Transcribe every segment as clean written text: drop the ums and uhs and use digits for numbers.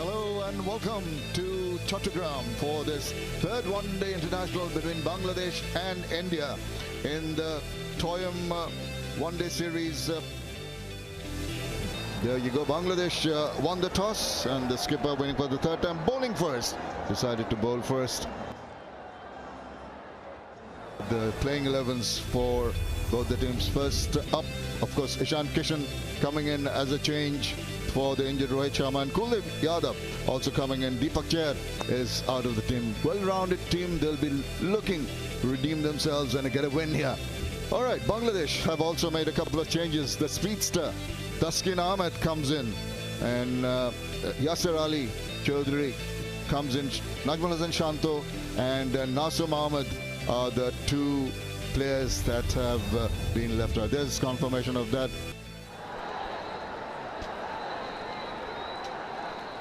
Hello and welcome to Chattogram for this third one-day international between Bangladesh and India in the Toyam one-day series. There you go. Bangladesh won the toss and the skipper winning for the third time, bowling first. Decided to bowl first. The playing 11s for both the teams. First up, of course, Ishan Kishan coming in as a change for the injured Rohit Sharma, and Kuldeep Yadav also coming in. Deepak Chair is out of the team. Well-rounded team. They'll be looking to redeem themselves and get a win here. All right, Bangladesh have also made a couple of changes. The speedster Taskin Ahmed comes in, and Yasser Ali Chaudhary comes in. Najmul Hasan Shanto and Nasir Mohammed are the two players that have been left out. There's confirmation of that.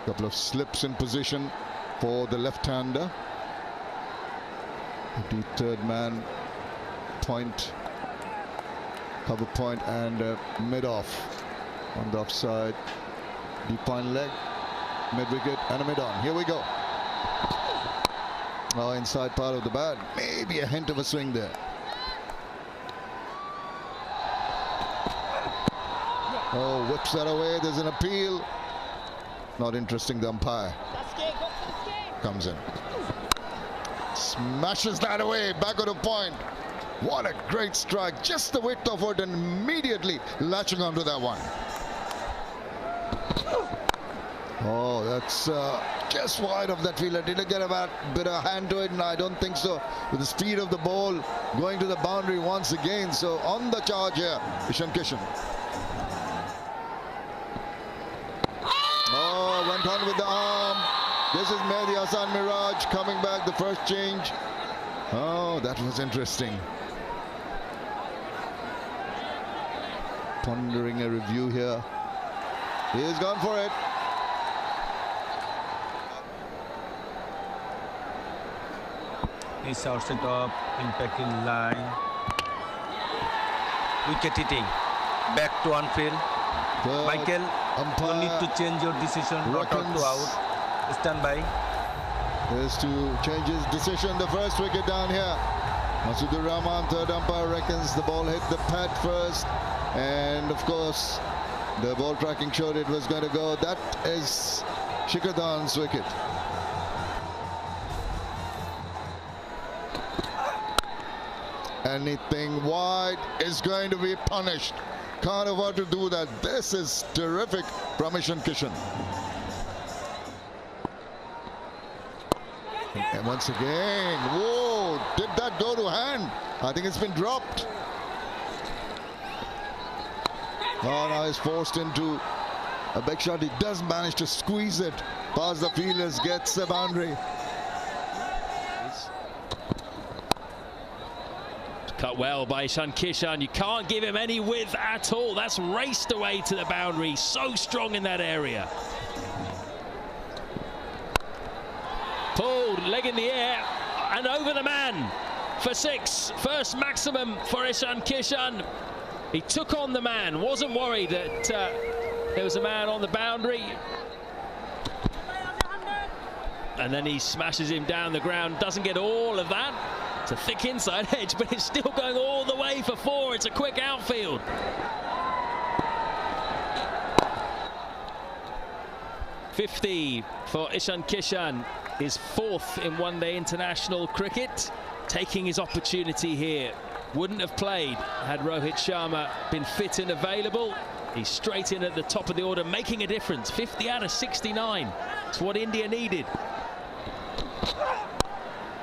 Couple of slips in position for the left-hander. The third man, point, cover point, and mid-off on the offside. Deep fine leg, mid-wicket, and a mid-on. Here we go. Oh, inside part of the bat. Maybe a hint of a swing there. Oh, whips that away. There's an appeal. Not interesting, the umpire comes in. Smashes that away, back of the point. What a great strike. Just the width of it and immediately latching onto that one. Oh, that's just wide of that fielder. Didn't get a bit of hand to it, and I don't think so. With the speed of the ball going to the boundary once again. So on the charge here, Ishan Kishan. Oh, went on with the arm. This is Mehdi Hasan Miraj coming back, the first change. Oh, that was interesting. Pondering a review here. He's gone for it. He's outside of impacting line. Wicket hitting. Back to on-field. Michael, you need to change your decision. Not out to out. Stand by. There's to change his decision. The first wicket down here. Masudur Rahman, third umpire, reckons the ball hit the pad first. And of course, the ball tracking showed it was going to go. That is Shikhar Dhawan's wicket. Anything wide is going to be punished. Can't afford to do that. This is terrific from Ishan Kishan. And once again, whoa, did that go to hand? I think it's been dropped. Oh, now he's forced into a big shot. He does manage to squeeze it past the fielders, gets the boundary. Cut well by Ishan Kishan. You can't give him any width at all. That's raced away to the boundary. So strong in that area. Pulled, leg in the air, and over the man for 6. First maximum for Ishan Kishan. He took on the man. Wasn't worried that there was a man on the boundary. And then he smashes him down the ground. Doesn't get all of that. It's a thick inside edge, but it's still going all the way for 4. It's a quick outfield. .50 for Ishan Kishan, his 4th in one-day international cricket. Taking his opportunity here. Wouldn't have played had Rohit Sharma been fit and available. He's straight in at the top of the order, making a difference. 50 out of 69. It's what India needed.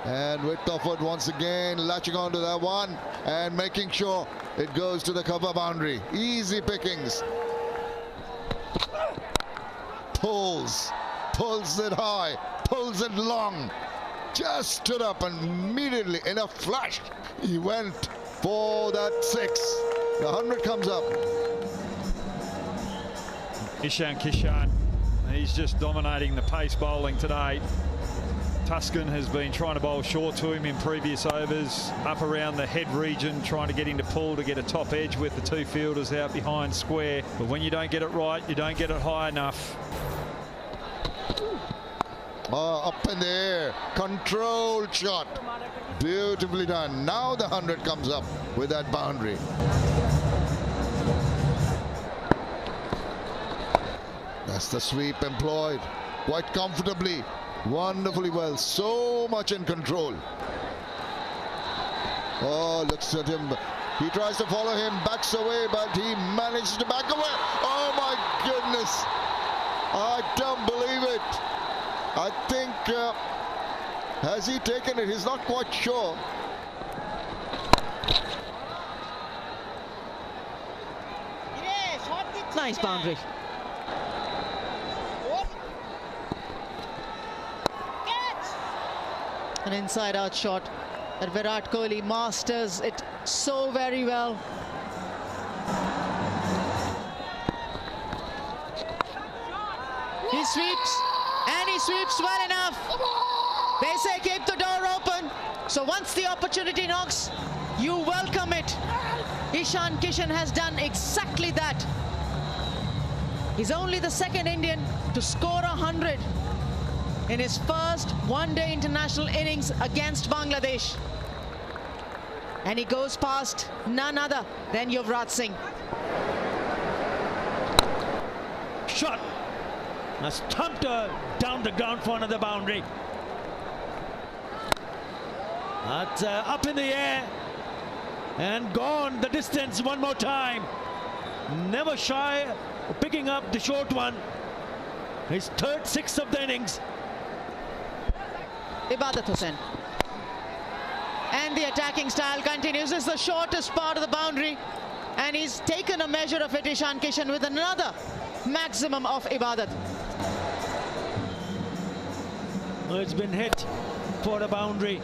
And width of it once again, latching onto that one and making sure it goes to the cover boundary. Easy pickings. Pulls it high, pulls it long. Just stood up and immediately, in a flash, he went for that 6. The 100 comes up. Ishan Kishan, he's just dominating the pace bowling today. Tuscan has been trying to bowl short to him in previous overs, up around the head region, trying to get into pull to get a top edge with the 2 fielders out behind square. But when you don't get it right, you don't get it high enough. Up in the air, controlled shot, beautifully done. Now the 100 comes up with that boundary. That's the sweep employed quite comfortably, wonderfully well, so much in control. Oh, looks at him. He tries to follow him, backs away, but he managed to back away. Oh my goodness, I don't believe it. I think, has he taken it? He's not quite sure. Nice boundary. An inside-out shot that Virat Kohli masters it so very well. He sweeps, and he sweeps well enough. They say keep the door open. So once the opportunity knocks, you welcome it. Ishan Kishan has done exactly that. He's only the second Indian to score 100 in his first one-day international innings against Bangladesh. And he goes past none other than Yuvraj Singh. Shot. A stumped down the ground for another boundary. That's up in the air and gone the distance one more time. Never shy of picking up the short one. His third six of the innings. Ibadat Hussain. And the attacking style continues. This is the shortest part of the boundary. And he's taken a measure of it, Ishan Kishan, with another maximum of Ibadat. It's been hit for a boundary.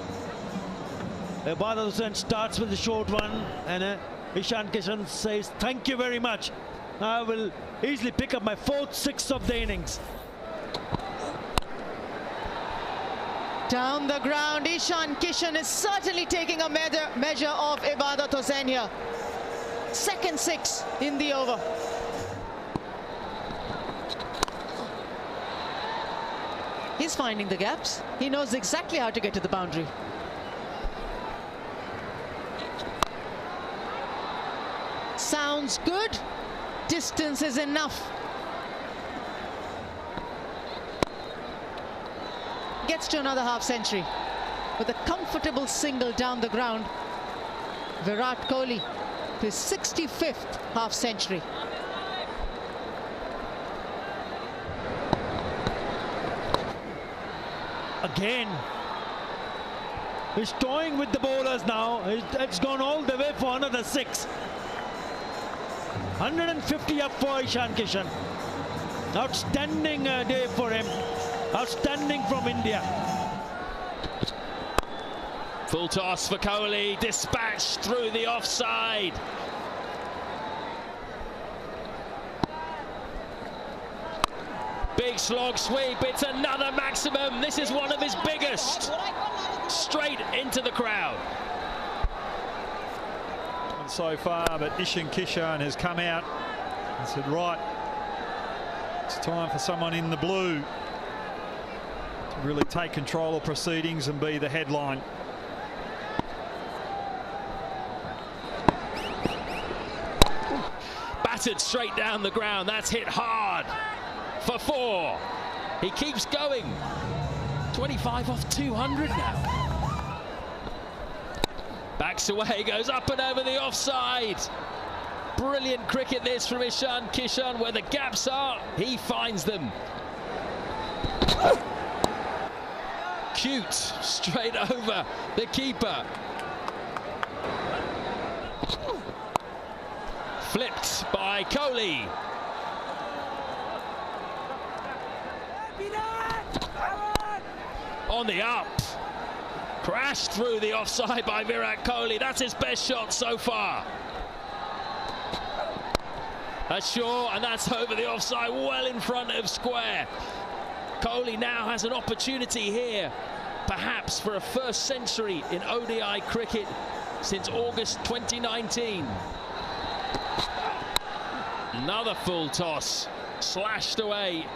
Ibadat Hussain starts with the short one, and Ishan Kishan says, thank you very much. I will easily pick up my fourth six of the innings. Down the ground, Ishan Kishan is certainly taking a measure of Ibadat Hussain here. Second six in the over. He's finding the gaps. He knows exactly how to get to the boundary. Sounds good. Distance is enough. Gets to another half century with a comfortable single down the ground. Virat Kohli to his 65th half century. Again, he's toying with the bowlers now. It's gone all the way for another six. 150 up for Ishan Kishan. Outstanding day for him. Outstanding from India. Full toss for Kohli, dispatched through the offside. Big slog sweep, it's another maximum. This is one of his biggest. Straight into the crowd. So far, but Ishan Kishan has come out and said, right, it's time for someone in the blue to really take control of proceedings and be the headline. Battered straight down the ground, that's hit hard for four. He keeps going. 25 off 200 now. Backs away, goes up and over the offside. Brilliant cricket this from Ishan Kishan. Where the gaps are, he finds them. Cute, straight over the keeper. Flipped by Kohli. On the up. Crashed through the offside by Virat Kohli. That's his best shot so far. That's short, and that's over the offside, well in front of square. Kohli now has an opportunity here, perhaps for a first century in ODI cricket since August 2019. Another full toss, slashed away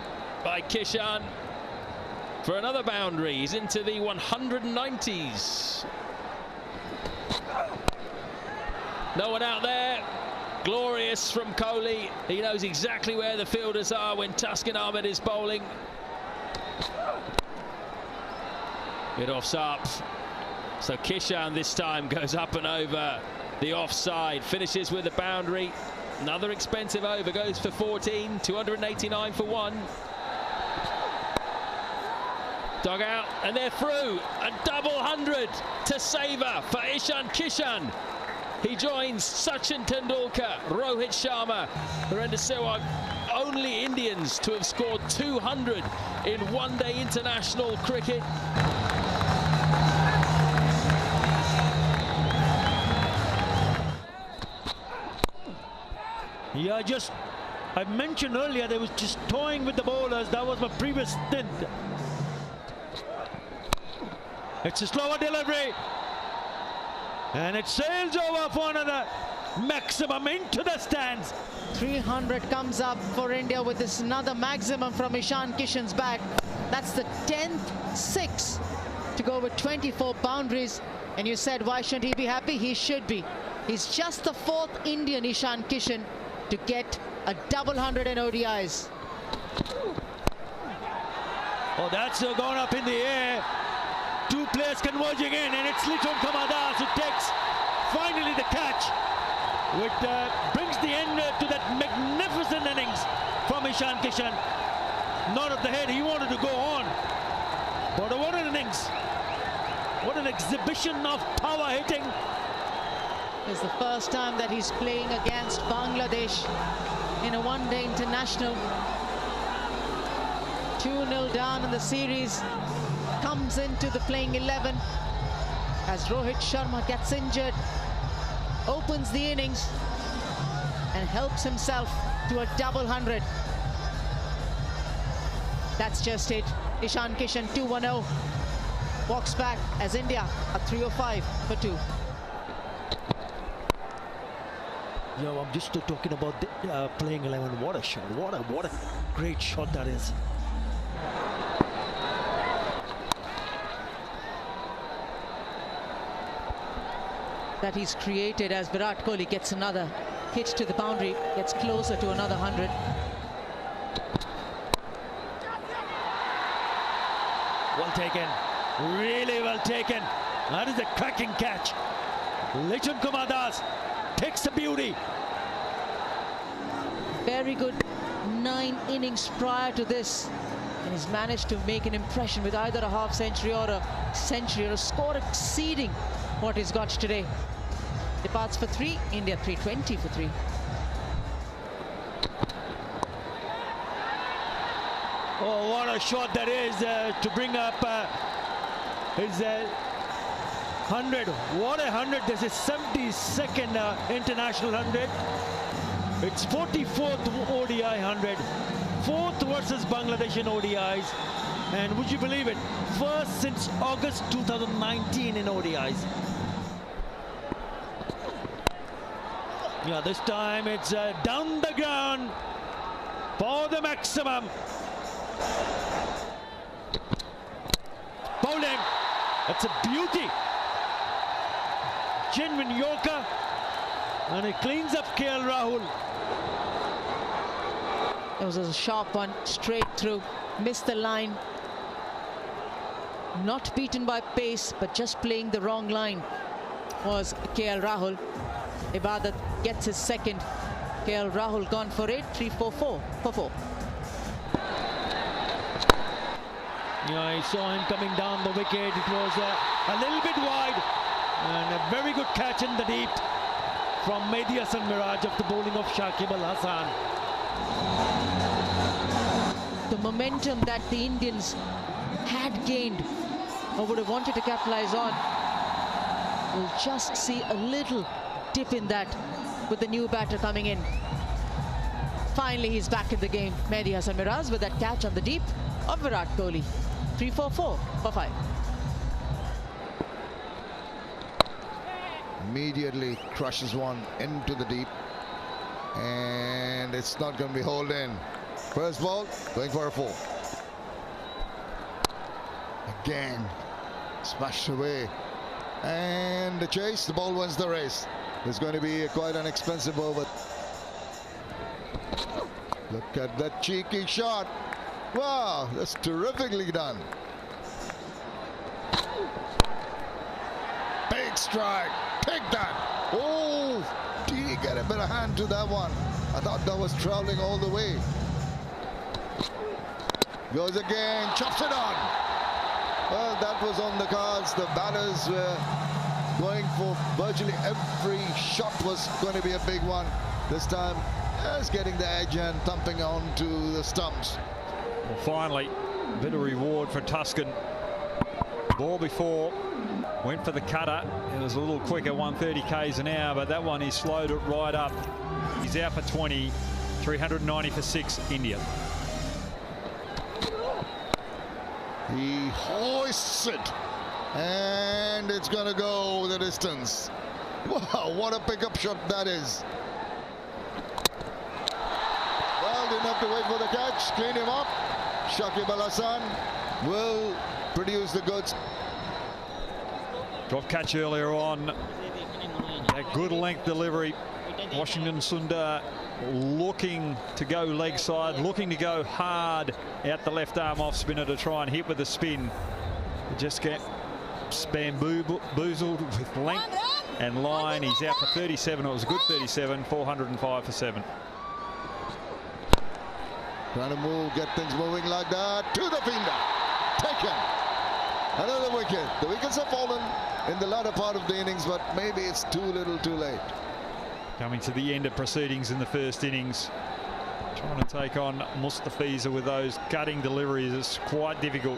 by Kishan for another boundary. He's into the 190s. No one out there. Glorious from Kohli. He knows exactly where the fielders are when Tuscan Ahmed is bowling. It offs up. So Kishan this time goes up and over the offside. Finishes with a boundary. Another expensive over. Goes for 14. 289 for one. Dug out and they're through. A double 100 to savour for Ishan Kishan. He joins Sachin Tendulkar, Rohit Sharma, Virender Sehwag, only Indians to have scored 200 in one-day international cricket. Yeah, I mentioned earlier they was just toying with the bowlers. That was my previous stint. It's a slower delivery. And it sails over for another maximum into the stands. 300 comes up for India with this another maximum from Ishan Kishan's bat. That's the 10th six to go with 24 boundaries. And you said, why shouldn't he be happy? He should be. He's just the 4th Indian, Ishan Kishan, to get a double 100 in ODIs. Oh, that's gone up in the air. Two players converging in, and it's Liton Kamadas who takes finally the catch, which brings the end to that magnificent innings from Ishan Kishan. Not at the head, he wanted to go on. But what an innings. What an exhibition of power hitting. It's the first time that he's playing against Bangladesh in a one-day international. 2-0 down in the series. Comes into the playing 11 as Rohit Sharma gets injured, opens the innings and helps himself to a double 100. That's just it. Ishan Kishan 2-1-0 walks back as India are 305 for 2. Yo, I'm just talking about the playing 11. What a shot! What a great shot that is. That he's created as Virat Kohli gets another hit to the boundary, gets closer to another 100. Well taken, really well taken. That is a cracking catch. Liton Kamadas takes the beauty. Very good 9 innings prior to this, and he's managed to make an impression with either a half century or a century or a score exceeding what he's got today. Departs for 3, India 320 for 3. Oh, what a shot that is to bring up his 100. What a 100. This is 72nd international 100. It's 44th ODI 100. 4th versus Bangladesh in ODIs. And would you believe it? First since August 2019 in ODIs. Yeah, this time it's down the ground for the maximum. Bowling. That's a beauty. Genuine Yorker. And it cleans up KL Rahul. It was a sharp one, straight through, missed the line. Not beaten by pace, but just playing the wrong line was KL Rahul. Ibadat gets his second. KL Rahul gone for it, 3-4-4 for 4. Yeah, I saw him coming down the wicket. It was a little bit wide. And a very good catch in the deep from Mehdi Hasan Miraj of the bowling of Shakib Al Hasan. The momentum that the Indians had gained or would have wanted to capitalize on, we'll just see a little dip in that with the new batter coming in. Finally, he's back in the game. Mehdi Hasan Miraj with that catch on the deep of Virat Kohli. 3-4-4 for 5. Immediately crushes one into the deep, and it's not going to be hauled in. First ball, going for a 4. again. Smashed away. And the chase, the ball wins the race. It's going to be quite an expensive over. Look at that cheeky shot. Wow, that's terrifically done. Big strike. Take that. Oh, did he get a bit of hand to that one? I thought that was traveling all the way. Goes again, chops it on. Well, that was on the cards. The batters were going for virtually every shot was going to be a big one. This time, just getting the edge and thumping onto the stumps. Well, finally, a bit of reward for Tuscan. Ball before went for the cutter. It was a little quicker, 130 k's an hour, but that one he slowed it right up. He's out for 20, 390 for 6, India. He hoists it, and it's going to go the distance. Wow, what a pickup shot that is. Well, didn't have to wait for the catch. Clean him up. Shakib Al Hassan will produce the goods. Drop catch earlier on. A good length delivery. Washington Sundar looking to go leg side, looking to go hard out the left arm off spinner to try and hit with a spin. Just get bamboozled with length and line. He's out for 37. It was a good 37, 405 for 7. Trying to move, get things moving like that. To the fielder. Taken. Another wicket. The wickets have fallen in the latter part of the innings, but maybe it's too little too late. Coming to the end of proceedings in the first innings. Trying to take on Mustafiza with those cutting deliveries is quite difficult.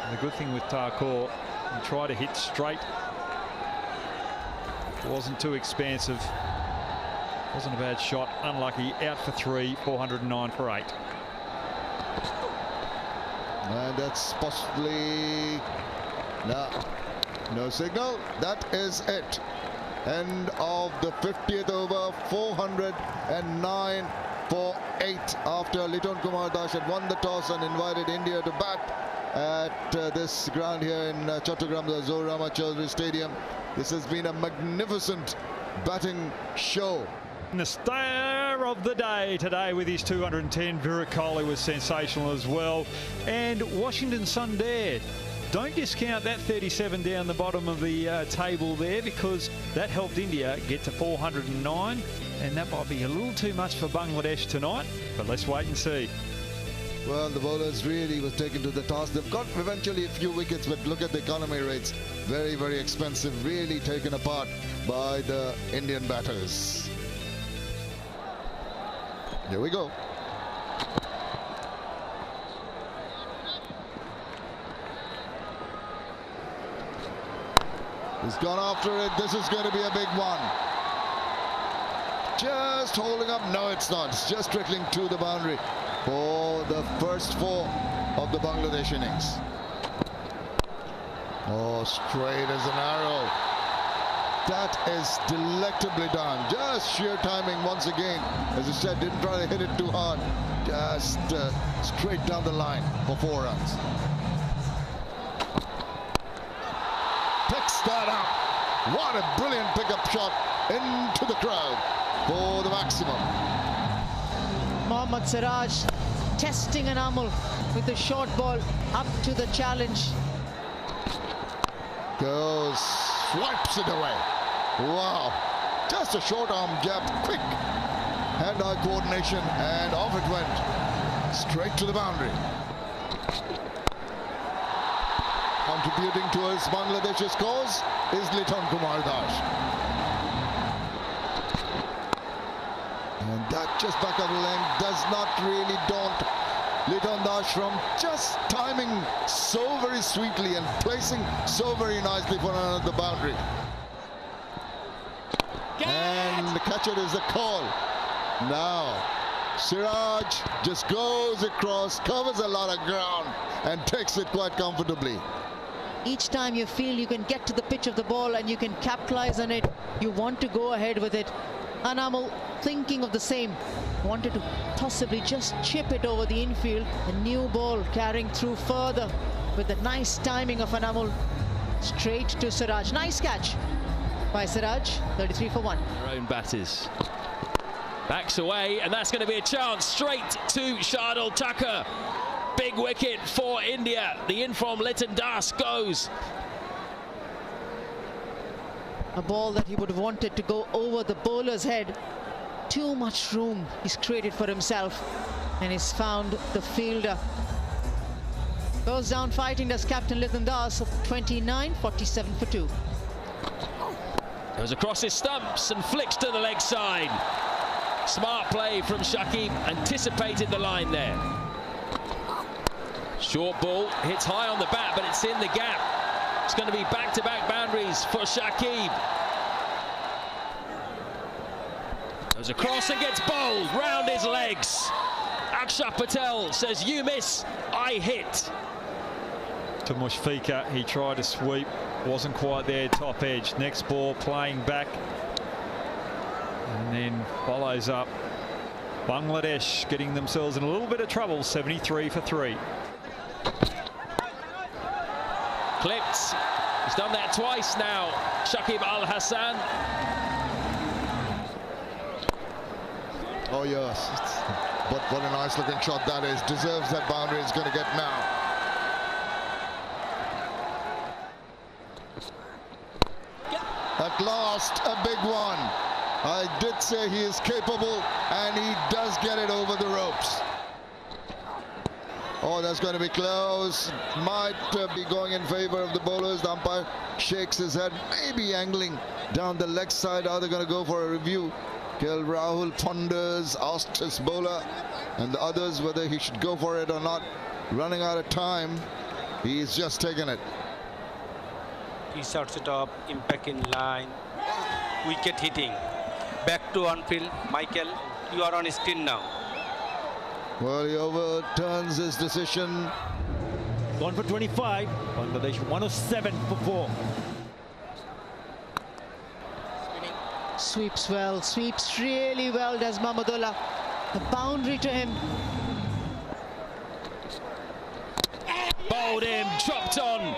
And the good thing with Thakur, he tried to hit straight. Wasn't too expansive. Wasn't a bad shot. Unlucky. Out for 3, 409 for 8. And that's possibly no signal. That is it. End of the 50th over, 409 for 8 after Liton Kumar Das had won the toss and invited India to bat at this ground here in Chattogram, the Zohar Rahmat Chaudhary Stadium. This has been a magnificent batting show. And the star of the day today with his 210, Virat Kohli was sensational as well. And Washington Sundar, don't discount that 37 down the bottom of the table there, because that helped India get to 409, and that might be a little too much for Bangladesh tonight, but let's wait and see. Well, the bowlers really was taken to the task. They've got eventually a few wickets, but look at the economy rates. Very, very expensive, really taken apart by the Indian batters. Here we go. He's gone after it. This is going to be a big one. Just holding up. No, it's not. It's just trickling to the boundary for the first 4 of the Bangladesh innings. Oh, straight as an arrow. That is delectably done. Just sheer timing once again. As I said, didn't try to hit it too hard. Just straight down the line for 4 runs. Picks that up. What a brilliant pickup shot into the crowd for the maximum. Mohammad Siraj testing Anamul with the short ball up to the challenge. Goes, swipes it away. Wow. Just a short arm jab, quick hand-eye coordination, and off it went. Straight to the boundary. Contributing towards Bangladesh's cause is Liton Kumar Das. And that just back of the length does not really daunt Liton Das from just timing so very sweetly and placing so very nicely for another boundary. And the catcher is the call. Now, Siraj just goes across, covers a lot of ground, and takes it quite comfortably. Each time you feel you can get to the pitch of the ball and you can capitalize on it, you want to go ahead with it. Anamul thinking of the same, wanted to possibly just chip it over the infield. A new ball carrying through further with the nice timing of Anamul. Straight to Siraj. Nice catch by Siraj. 33 for 1. Their own batters. Backs away, and that's going to be a chance. Straight to Shardul Thakur. Big wicket for India. The in from Liton Das goes. A ball that he would have wanted to go over the bowler's head. Too much room he's created for himself, and he's found the fielder. Goes down fighting, does Captain Liton Das, 29, 47 for 2. Goes across his stumps and flicks to the leg side. Smart play from Shakib, anticipated the line there. Short ball, hits high on the bat, but it's in the gap. It's going to be back-to-back boundaries for Shakib. Goes across and gets bowled round his legs. Akshat Patel says, "You miss, I hit." To Mushfiqur, he tried to sweep, wasn't quite there, top edge. Next ball playing back, and then follows up. Bangladesh getting themselves in a little bit of trouble. 73 for 3. Clipped. He's done that twice now. Shakib Al Hassan. Oh yes, but what a nice looking shot that is. Deserves that boundary. It's going to get now. At last, a big one. I did say he is capable, and he does get it over the ropes. Oh, that's going to be close. Might be going in favor of the bowlers. The umpire shakes his head, maybe angling down the leg side. Are they going to go for a review? KL Rahul ponders, asked his bowler and the others whether he should go for it or not. Running out of time, he's just taken it. He starts it up, impact in line, wicket hitting. Back to on field. Michael, you are on screen now. Well, he overturns his decision. Gone for 25. Bangladesh 107 for 4. Sweeps well, sweeps really well, does Mahmudullah. The boundary to him. Bowled him, chopped on.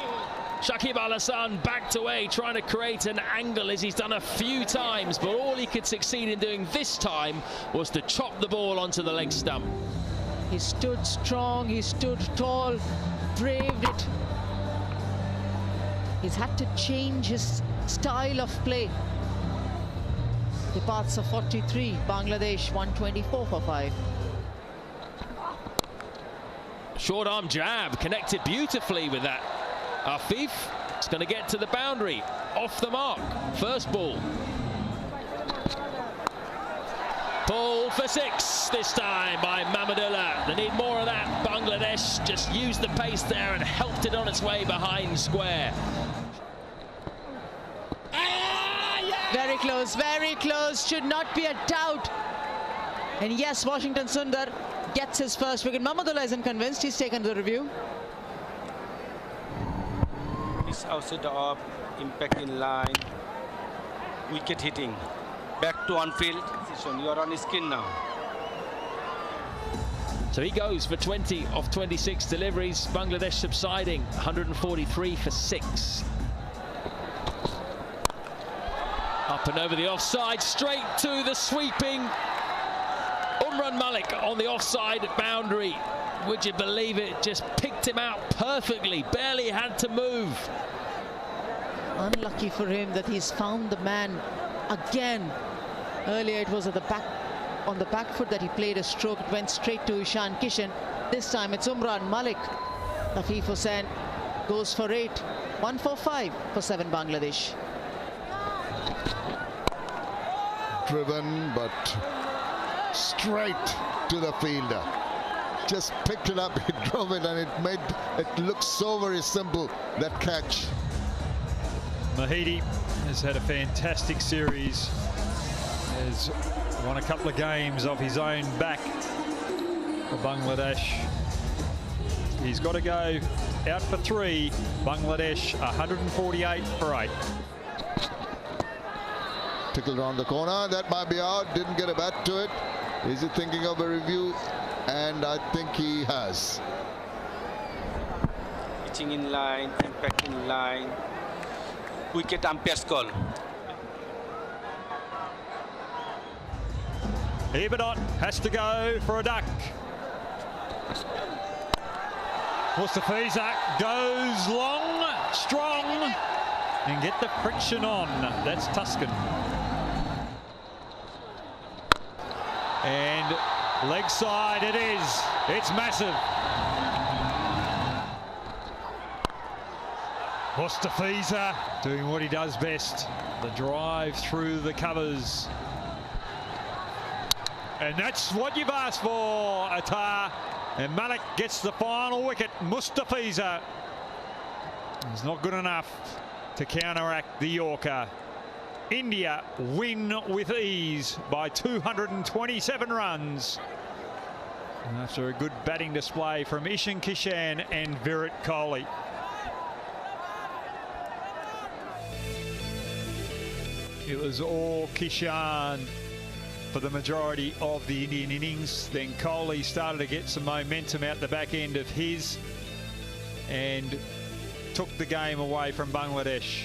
Shakib Al Hassan backed away, trying to create an angle as he's done a few times, but all he could succeed in doing this time was to chop the ball onto the leg stump. He stood strong, he stood tall, braved it. He's had to change his style of play. Departs of 43, Bangladesh 124 for 5. Short arm jab, connected beautifully with that. Afif is going to get to the boundary, off the mark, first ball. Pulled for 6 this time by Mahmudullah. They need more of that. Bangladesh just used the pace there and helped it on its way behind square. Very close, should not be a doubt. And yes, Washington Sundar gets his first wicket. Mahmudullah isn't convinced, he's taken the review. He's outside of impact in line, wicket hitting. Back to on field. You are on screen now. So he goes for 20 of 26 deliveries. Bangladesh subsiding, 143 for 6. Up and over the offside, straight to the sweeping Umran Malik on the offside boundary. Would you believe it? Just picked him out perfectly, barely had to move. Unlucky for him that he's found the man again. Earlier it was at the back, on the back foot that he played a stroke. It went straight to Ishan Kishan. This time it's Umran Malik. Afif Hussain goes for 8. 145 for 7 Bangladesh. Driven, but straight to the fielder. Just picked it up, he drove it, and it made it look so very simple, that catch. Mahidi has had a fantastic series. Has won a couple of games off his own back for Bangladesh. He's got to go out for 3. Bangladesh 148 for 8. Tickled around the corner, that might be out, didn't get a bat to it. Is he thinking of a review? And I think he has. Pitching in line, impact in line. Wicket umpire's call. Ibadot has to go for a duck. Mustafiza goes long, strong, and get the friction on. That's Tuscan. And leg side it is. It's massive. Mustafiza doing what he does best. The drive through the covers. And that's what you've asked for, Attar. And Malik gets the final wicket. Mustafiza is not good enough to counteract the Yorker. India win with ease by 227 runs. And after a good batting display from Ishan Kishan and Virat Kohli. It was all Kishan for the majority of the Indian innings. Then Kohli started to get some momentum out the back end of his and took the game away from Bangladesh.